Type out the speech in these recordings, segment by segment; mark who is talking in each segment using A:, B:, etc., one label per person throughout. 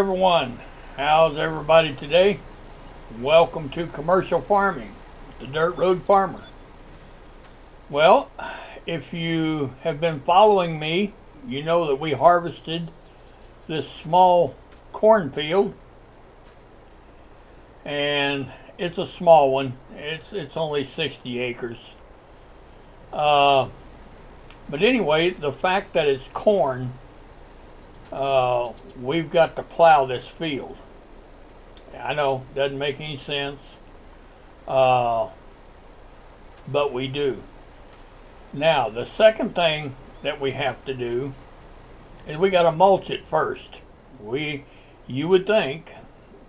A: everyone. How's everybody today? Welcome to Commercial Farming, the Dirt Road Farmer. Well, if you have been following me, you know that we harvested this small cornfield, and it's a small one. It's only 60 acres. But anyway, the fact that it's corn, we've got to plow this field. I know, doesn't make any sense, but we do. Now, the second thing that we have to do is we got to mulch it first. You would think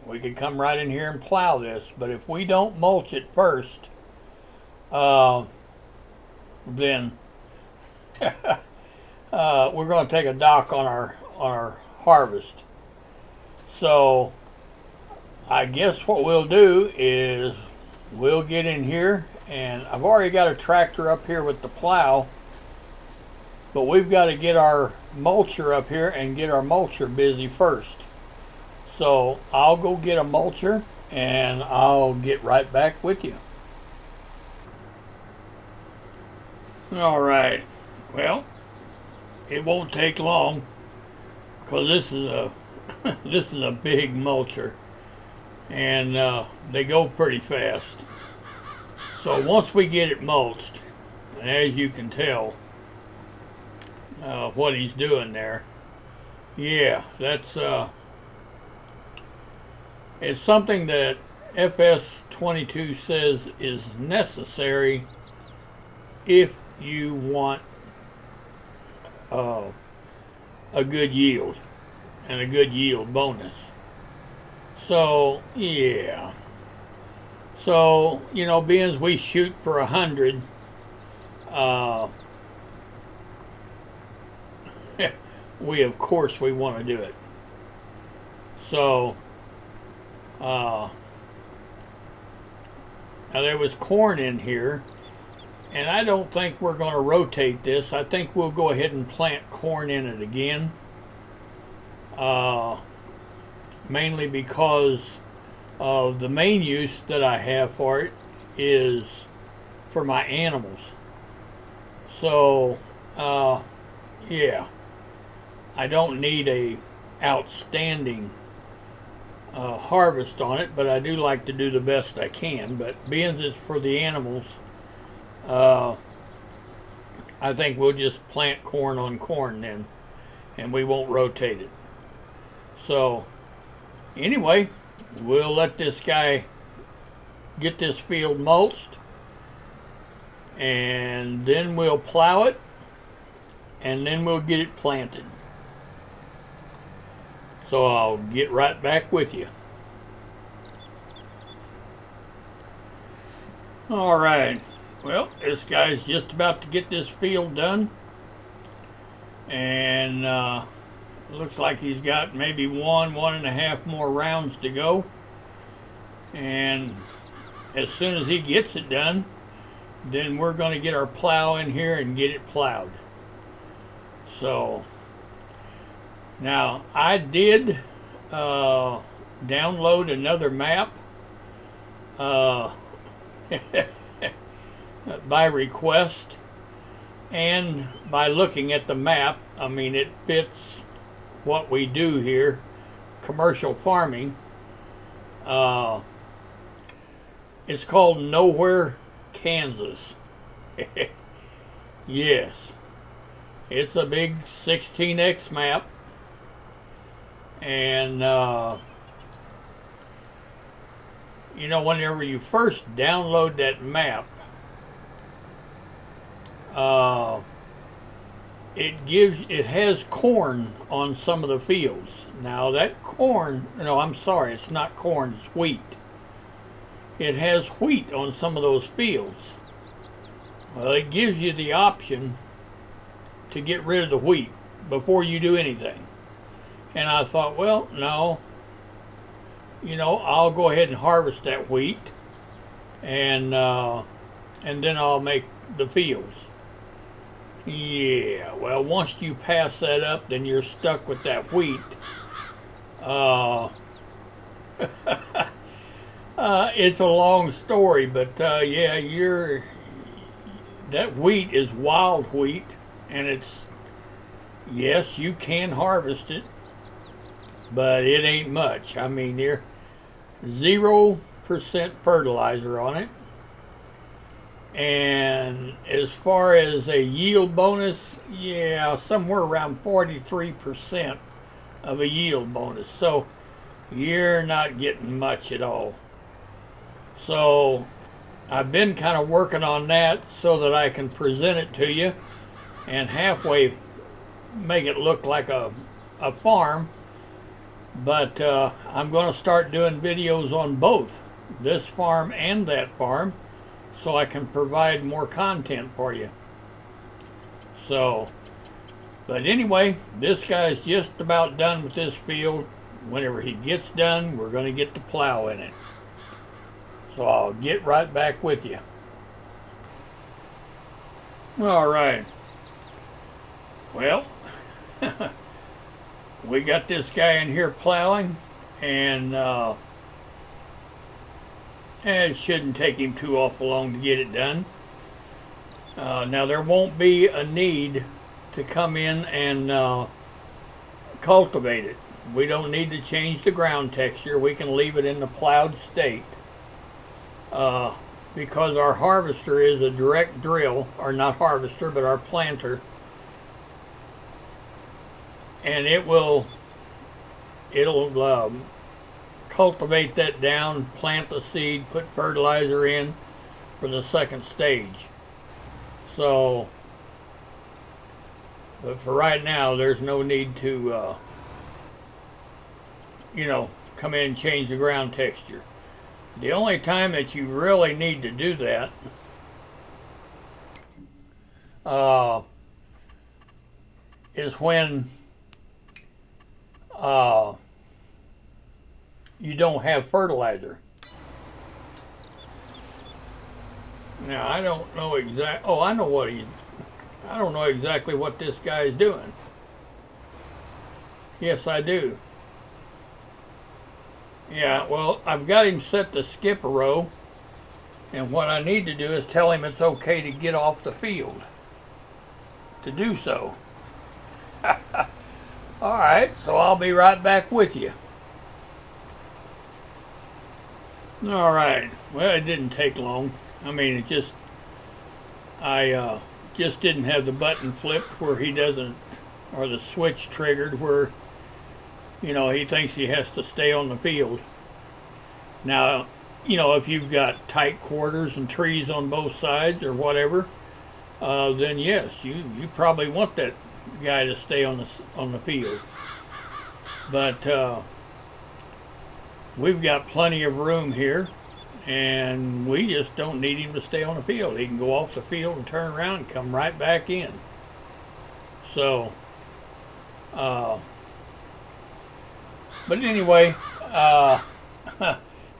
A: we could come right in here and plow this, but if we don't mulch it first, then we're going to take a dock on our harvest. So I guess what we'll do is we'll get in here, and I've already got a tractor up here with the plow, but we've got to get our mulcher up here and get our mulcher busy first. So I'll go get a mulcher and I'll get right back with you. All right, well, it won't take long because this is a this is a big mulcher, and they go pretty fast. So once we get it mulched, and as you can tell what he's doing there, yeah, that's it's something that FS22 says is necessary if you want a good yield and a good yield bonus. So yeah, so you know, being as we shoot for 100, we want to do it. So now there was corn in here, and I don't think we're going to rotate this. I think we'll go ahead and plant corn in it again. Mainly because of the main use that I have for it is for my animals. So, yeah, I don't need a outstanding harvest on it, but I do like to do the best I can. But being it's for the animals, I think we'll just plant corn on corn then, and we won't rotate it. So anyway, we'll let this guy get this field mulched, and then we'll plow it, and then we'll get it planted. So I'll get right back with you. All right. Well, this guy's just about to get this field done, and looks like he's got maybe one and a half more rounds to go. And as soon as he gets it done, then we're going to get our plow in here and get it plowed. So now I did download another map by request, and by looking at the map, I mean, it fits what we do here, commercial farming. It's called Nowhere, Kansas. Yes, it's a big 16x map, and you know, whenever you first download that map, it has corn on some of the fields. Now that corn, no, I'm sorry, it's not corn, it's wheat. It has wheat on some of those fields. Well, it gives you the option to get rid of the wheat before you do anything. And I thought, well, no, you know, I'll go ahead and harvest that wheat, and then I'll make the fields. Yeah, well, once you pass that up, then you're stuck with that wheat Uh, it's a long story, but yeah, that wheat is wild wheat, and it's, yes, you can harvest it, but it ain't much. I mean, you're 0% fertilizer on it. And as far as a yield bonus, yeah, somewhere around 43% of a yield bonus. So you're not getting much at all. So I've been kind of working on that so that I can present it to you and halfway make it look like a farm. But I'm going to start doing videos on both this farm and that farm so I can provide more content for you. So, but anyway, this guy's just about done with this field. Whenever he gets done, we're going to get the plow in it. So I'll get right back with you. All right. Well, we got this guy in here plowing, and it shouldn't take him too awful long to get it done. Now there won't be a need to come in and cultivate it. We don't need to change the ground texture. We can leave it in the plowed state. Because our harvester is a direct drill, or not harvester, but our planter. And it'll cultivate that down, plant the seed, put fertilizer in for the second stage. So, but for right now, there's no need to, come in and change the ground texture. The only time that you really need to do that is when you don't have fertilizer. Now I don't know I don't know exactly what this guy is doing. Yes, I do. Yeah, well, I've got him set to skip a row, and what I need to do is tell him it's okay to get off the field to do so. All right, so I'll be right back with you. All right, well, it didn't take long. I mean, I just didn't have the button flipped where he doesn't, or the switch triggered where, he thinks he has to stay on the field. Now, if you've got tight quarters and trees on both sides or whatever, then yes, you probably want that guy to stay on the field. But we've got plenty of room here, and we just don't need him to stay on the field. He can go off the field and turn around and come right back in. So, but anyway,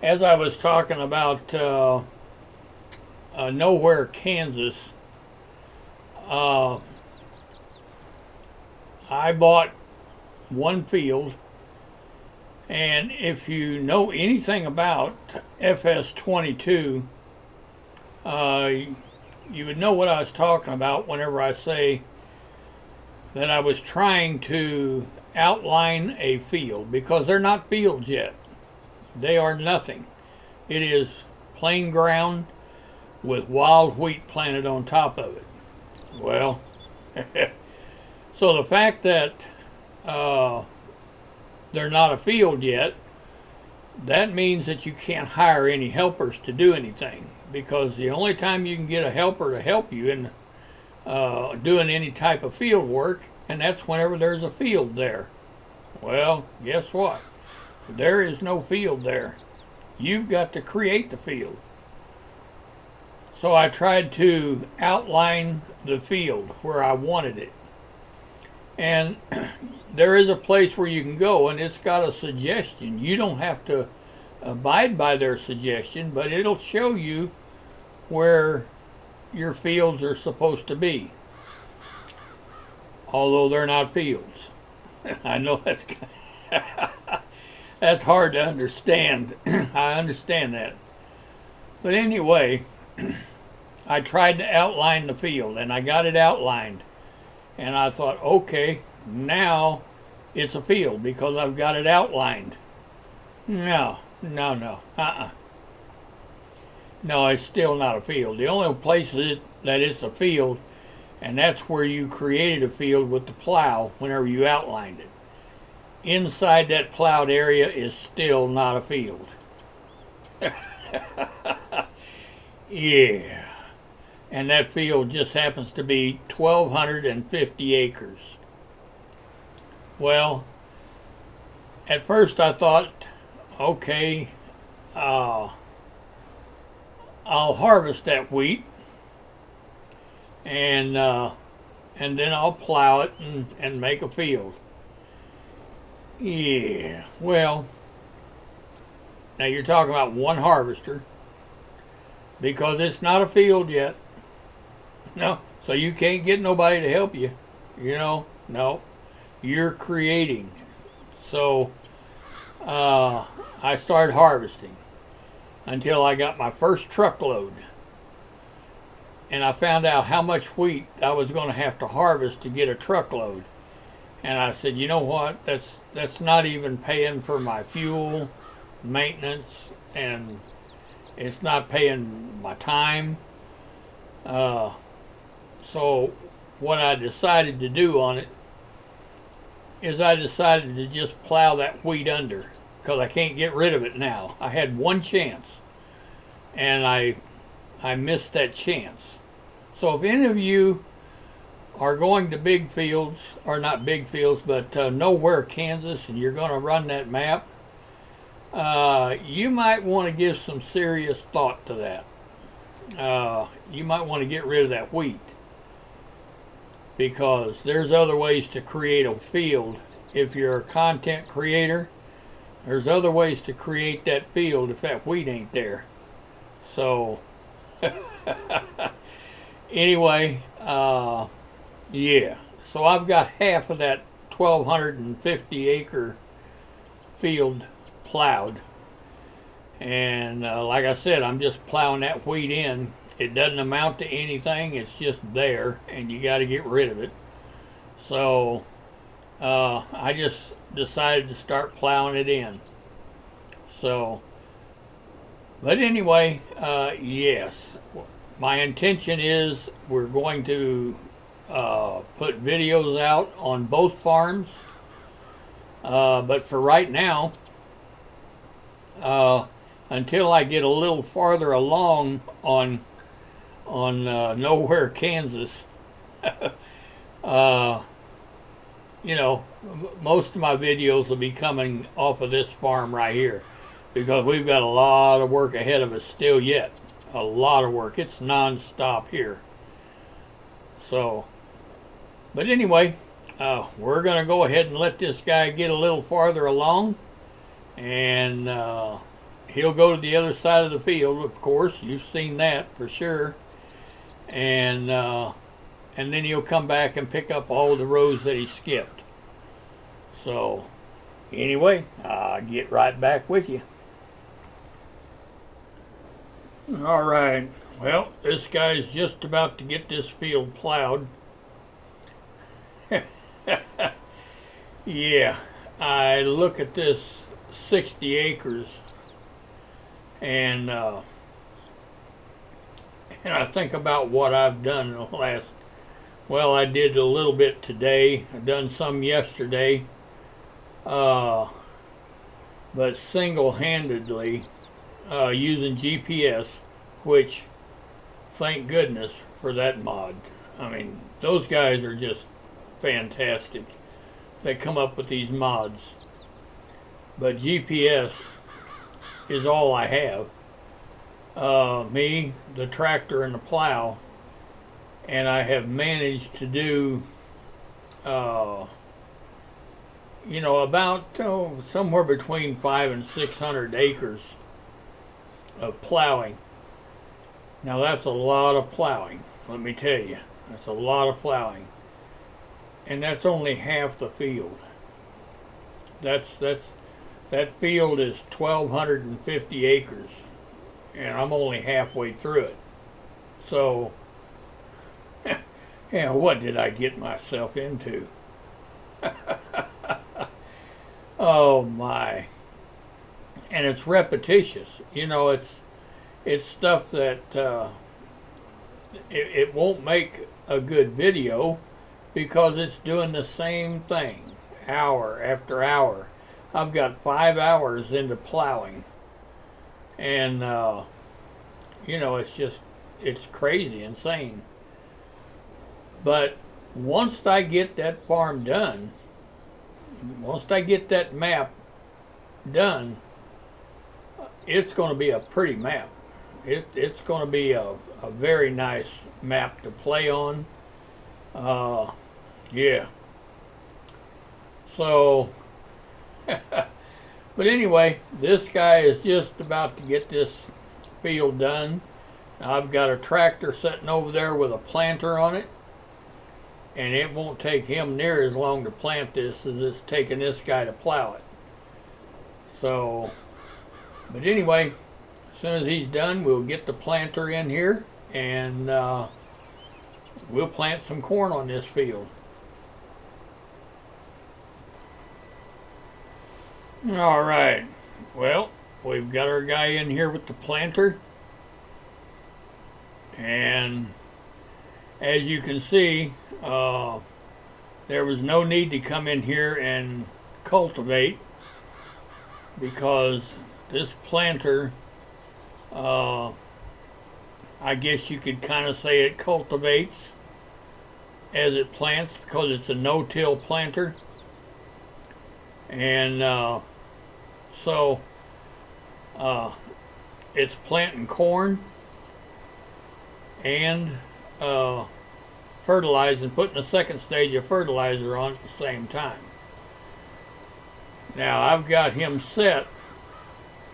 A: as I was talking about Nowhere, Kansas, I bought one field, and if you know anything about FS22, you would know what I was talking about whenever I say that I was trying to outline a field, because they're not fields yet. They are nothing. It is plain ground with wild wheat planted on top of it. Well, so the fact that they're not a field yet, that means that you can't hire any helpers to do anything, because the only time you can get a helper to help you in doing any type of field work, and that's whenever there's a field there. Well, guess what? There is no field there. You've got to create the field. So I tried to outline the field where I wanted it. And there is a place where you can go, and it's got a suggestion. You don't have to abide by their suggestion, but it'll show you where your fields are supposed to be, although they're not fields. I know that's That's hard to understand. I understand that. But anyway, I tried to outline the field and I got it outlined. And I thought, okay, now it's a field because I've got it outlined. No, no, no. No, it's still not a field. The only place that it's a field, and that's where you created a field with the plow whenever you outlined it. Inside that plowed area is still not a field. Yeah. And that field just happens to be 1,250 acres. Well, at first I thought, okay, I'll harvest that wheat and then I'll plow it and make a field. Yeah, well, now you're talking about one harvester because it's not a field yet. No, so you can't get nobody to help you. You know, no, you're creating. So I started harvesting until I got my first truckload. And I found out how much wheat I was going to have to harvest to get a truckload. And I said, you know what? That's not even paying for my fuel, maintenance, and it's not paying my time. So what I decided to do on it is I decided to just plow that wheat under because I can't get rid of it now. I had one chance and I missed that chance. So if any of you are going to big fields, or not big fields, but nowhere Kansas, and you're going to run that map, you might want to give some serious thought to that. You might want to get rid of that wheat because there's other ways to create a field. If you're a content creator, there's other ways to create that field if that wheat ain't there. So anyway, yeah, so I've got half of that 1,250 acre field plowed, and like I said, I'm just plowing that wheat in. It doesn't amount to anything, it's just there and you got to get rid of it. So I just decided to start plowing it in. So but anyway, yes, my intention is we're going to put videos out on both farms, but for right now, until I get a little farther along on nowhere Kansas, you know, most of my videos will be coming off of this farm right here because we've got a lot of work ahead of us still yet. A lot of work. It's non-stop here. So but anyway, we're going to go ahead and let this guy get a little farther along, and he'll go to the other side of the field, of course. You've seen that for sure. And then he'll come back and pick up all the rows that he skipped. So anyway, I'll get right back with you. All right. Well, this guy's just about to get this field plowed. Yeah, I look at this 60 acres and I think about what I've done in the last, well, I did a little bit today, I've done some yesterday, but single-handedly using GPS, which, thank goodness for that mod. I mean, those guys are just fantastic. They come up with these mods. But GPS is all I have. Me, the tractor, and the plow. And I have managed to do, you know, about somewhere between 500 and 600 acres of plowing. Now that's a lot of plowing, let me tell you. That's a lot of plowing. And that's only half the field. That's That field is 1,250 acres, and I'm only halfway through it. So, yeah, what did I get myself into? Oh my. And it's repetitious. You know, it's stuff that it won't make a good video because it's doing the same thing hour after hour. I've got 5 hours into plowing, and you know, it's crazy, insane. But once I get that farm done, once I get that map done, it's going to be a pretty map. It's going to be a very nice map to play on. Yeah. So, but anyway, this guy is just about to get this field done. I've got a tractor sitting over there with a planter on it, and it won't take him near as long to plant this as it's taking this guy to plow it. So, but anyway, as soon as he's done, we'll get the planter in here, and we'll plant some corn on this field. All right, well, we've got our guy in here with the planter, and as you can see, there was no need to come in here and cultivate, because this planter, I guess you could kind of say it cultivates as it plants, because it's a no-till planter. And so it's planting corn and fertilizing, putting a second stage of fertilizer on at the same time. Now I've got him set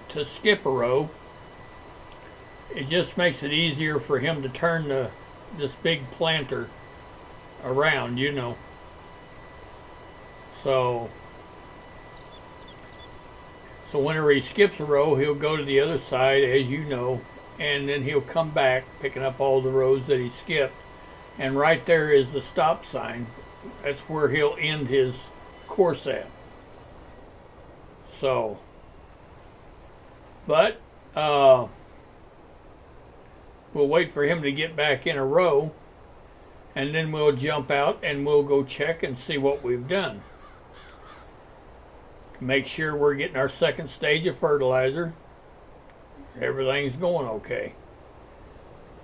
A: to skip a row. It just makes it easier for him to turn this big planter around, you know. So whenever he skips a row, he'll go to the other side, as you know, and then he'll come back, picking up all the rows that he skipped. And right there is the stop sign. That's where he'll end his course at. So, but we'll wait for him to get back in a row, and then we'll jump out and we'll go check and see what we've done. Make sure we're getting our second stage of fertilizer. Everything's going okay.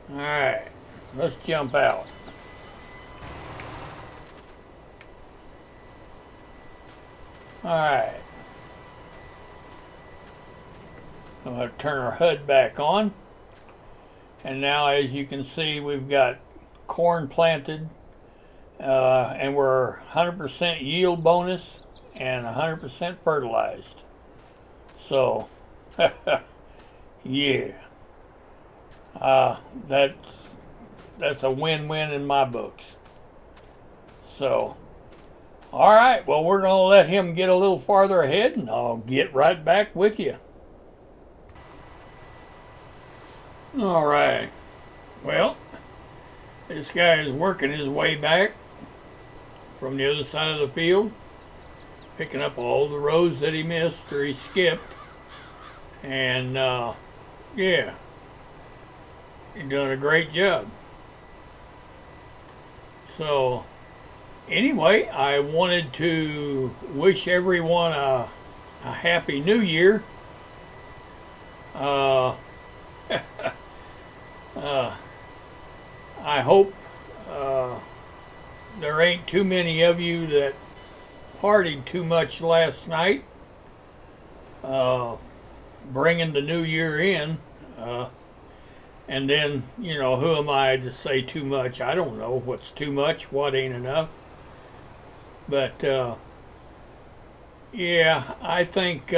A: All right, let's jump out. All right. I'm going to turn our HUD back on. And now, as you can see, we've got corn planted, and we're 100% yield bonus and 100% fertilized. So, yeah, that's a win-win in my books. So, all right, well, we're going to let him get a little farther ahead, and I'll get right back with you. All right, well, this guy is working his way back from the other side of the field, picking up all the rows that he missed or he skipped. And yeah, he's doing a great job. So anyway, I wanted to wish everyone a happy new year. I hope there ain't too many of you that partied too much last night, bringing the new year in, and then, you know, who am I to say too much? I don't know what's too much, what ain't enough. But yeah, I think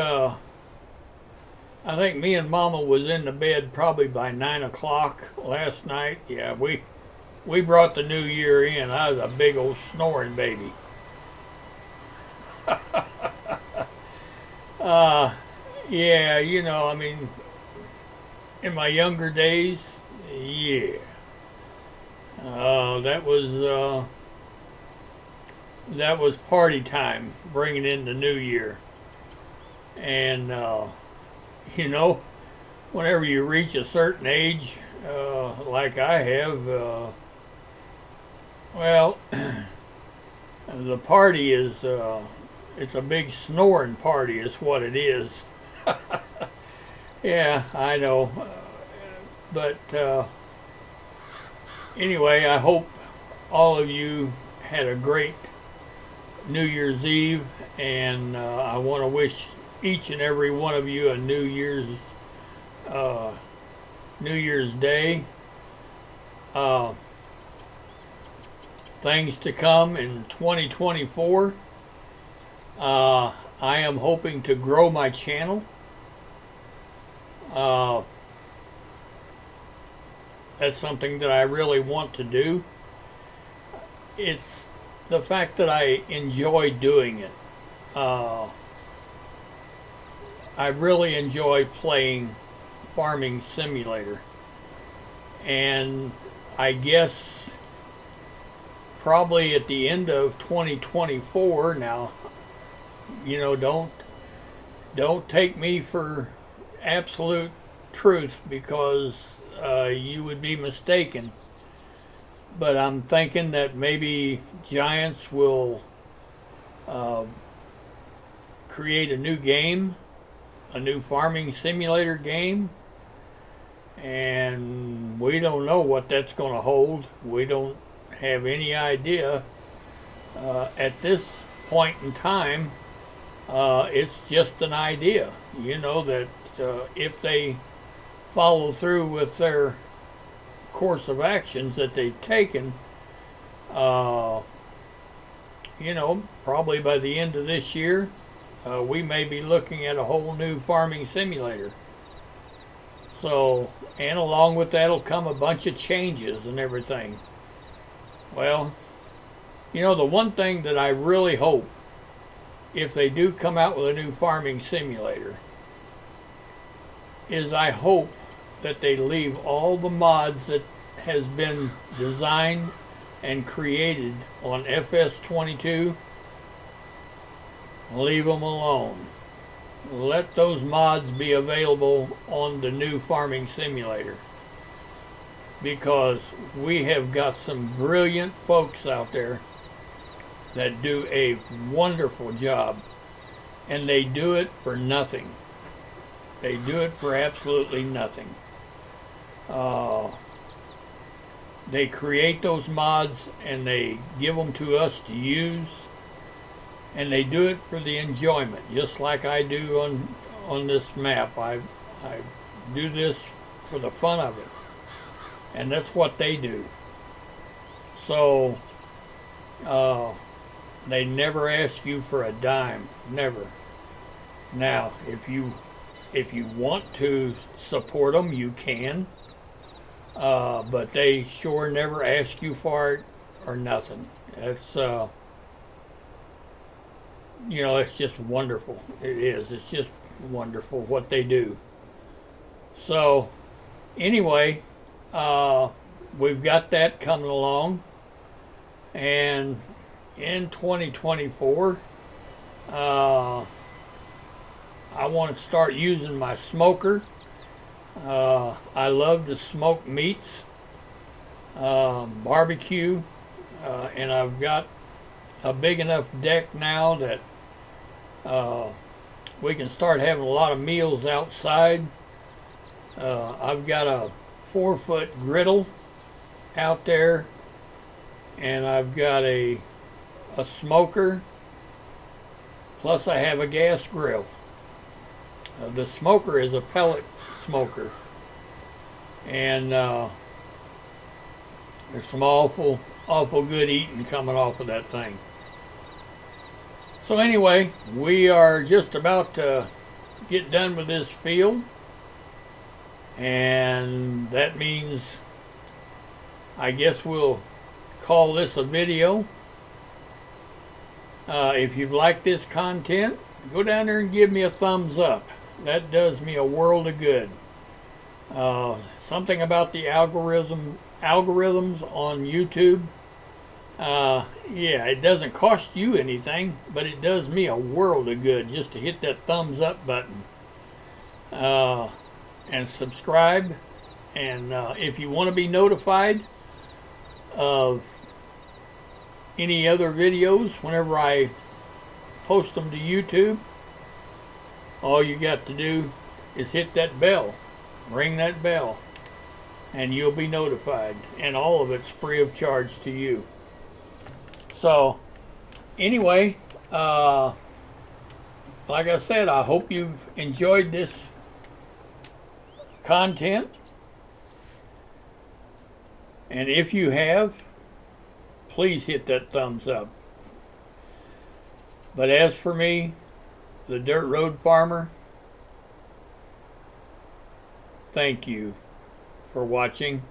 A: me and Mama was in the bed probably by 9 o'clock last night. Yeah, we brought the new year in. I was a big old snoring baby. Uh, yeah, you know, I mean, in my younger days, yeah, that was party time, bringing in the new year, and you know, whenever you reach a certain age, like I have, well, the party is it's a big snoring party, is what it is. Yeah, I know, but anyway, I hope all of you had a great New Year's Eve, and I want to wish each and every one of you a uh, New Year's Day. Uh, Things to come in 2024. I am hoping to grow my channel. Uh, that's something that I really want to do. It's the fact that I enjoy doing it. Uh, I really enjoy playing Farming Simulator. And I guess probably at the end of 2024 now, you know, don't take me for absolute truth, because you would be mistaken. But I'm thinking that maybe Giants will uh, create a new game, a new farming simulator game, and we don't know what that's going to hold. We don't have any idea at this point in time. It's just an idea, you know, that if they follow through with their course of actions that they've taken, uh, you know, probably by the end of this year, we may be looking at a whole new farming simulator. So, and along with that will come a bunch of changes and everything. Well, you know, the one thing that I really hope, if they do come out with a new farming simulator, is I hope that they leave all the mods that has been designed and created on FS22, leave them alone. Let those mods be available on the new farming simulator, because we have got some brilliant folks out there that do a wonderful job, and they do it for nothing. They do it for absolutely nothing. They create those mods and they give them to us to use, and they do it for the enjoyment, just like I do on this map. I do this for the fun of it, and that's what they do. So they never ask you for a dime, never. Now, if you want to support them, you can, but they sure never ask you for it or nothing. It's you know, it's just wonderful. It is. It's just wonderful what they do. So, anyway, we've got that coming along, and in 2024, I want to start using my smoker. I love to smoke meats, barbecue, and I've got a big enough deck now that we can start having a lot of meals outside. I've got a 4-foot griddle out there, and I've got a smoker, plus I have a gas grill. The smoker is a pellet smoker, and there's some awful good eating coming off of that thing. So anyway, we are just about to get done with this field, and that means I guess we'll call this a video. If you've liked this content, go down there and give me a thumbs up. That does me a world of good. Something about the algorithms on YouTube. Yeah, it doesn't cost you anything, but it does me a world of good just to hit that thumbs up button. And subscribe. And if you want to be notified of any other videos whenever I post them to YouTube, all you got to do is hit that bell, ring that bell, and you'll be notified. And all of it's free of charge to you. So, anyway, like I said, I hope you've enjoyed this content. And if you have, please hit that thumbs up. But as for me, the Dirt Road Farmer, thank you for watching.